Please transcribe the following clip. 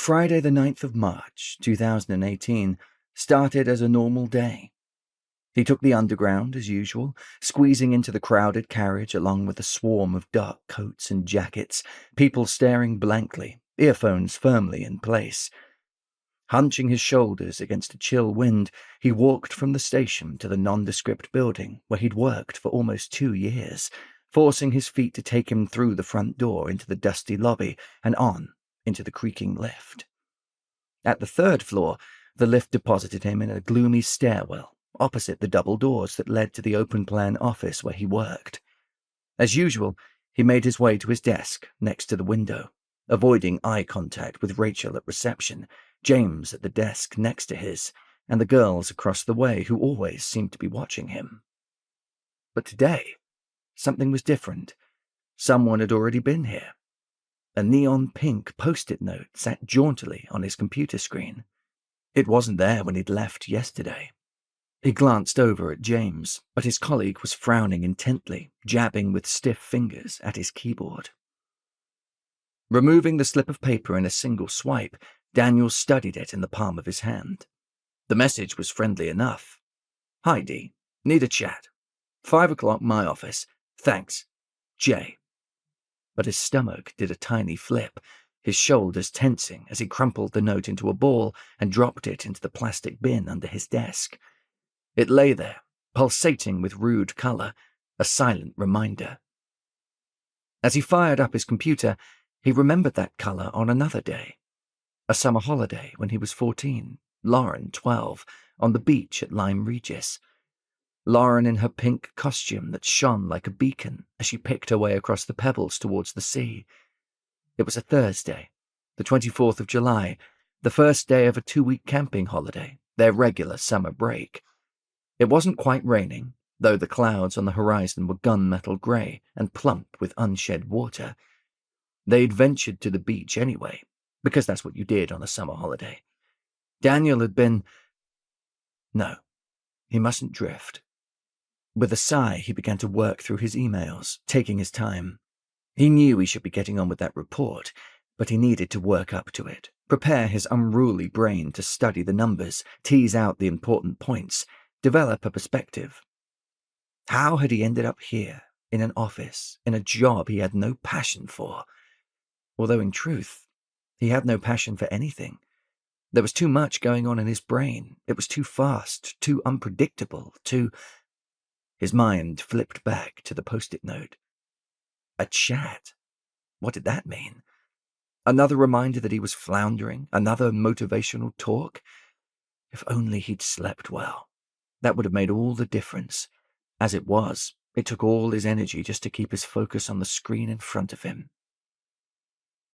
Friday the 9th of March, 2018, started as a normal day. He took the underground as usual, squeezing into the crowded carriage along with a swarm of dark coats and jackets, people staring blankly, earphones firmly in place. Hunching his shoulders against a chill wind, he walked from the station to the nondescript building where he'd worked for almost 2 years, forcing his feet to take him through the front door into the dusty lobby and on into the creaking lift. At the 3rd floor, the lift deposited him in a gloomy stairwell opposite the double doors that led to the open-plan office where he worked. As usual, he made his way to his desk next to the window, avoiding eye contact with Rachel at reception, James at the desk next to his, and the girls across the way who always seemed to be watching him. But today, something was different. Someone had already been here. A neon pink post-it note sat jauntily on his computer screen. It wasn't there when he'd left yesterday. He glanced over at James, but his colleague was frowning intently, jabbing with stiff fingers at his keyboard. Removing the slip of paper in a single swipe, Daniel studied it in the palm of his hand. The message was friendly enough. "Hi, Dee. Need a chat. 5 o'clock, my office. Thanks. Jay." But his stomach did a tiny flip, his shoulders tensing as he crumpled the note into a ball and dropped it into the plastic bin under his desk. It lay there, pulsating with rude color, a silent reminder. As he fired up his computer, he remembered that color on another day. A summer holiday when he was 14, Lauren 12, on the beach at Lyme Regis. Lauren in her pink costume that shone like a beacon as she picked her way across the pebbles towards the sea. It was a Thursday, the 24th of July, the first day of a 2-week camping holiday, their regular summer break. It wasn't quite raining, though the clouds on the horizon were gunmetal grey and plump with unshed water. They'd ventured to the beach anyway, because that's what you did on a summer holiday. Daniel had been... No, he mustn't drift. With a sigh, he began to work through his emails, taking his time. He knew he should be getting on with that report, but he needed to work up to it, prepare his unruly brain to study the numbers, tease out the important points, develop a perspective. How had he ended up here, in an office, in a job he had no passion for? Although in truth, he had no passion for anything. There was too much going on in his brain. It was too fast, too unpredictable, too... His mind flipped back to the post-it note. A chat. What did that mean? Another reminder that he was floundering, another motivational talk? If only he'd slept well. That would have made all the difference. As it was, it took all his energy just to keep his focus on the screen in front of him,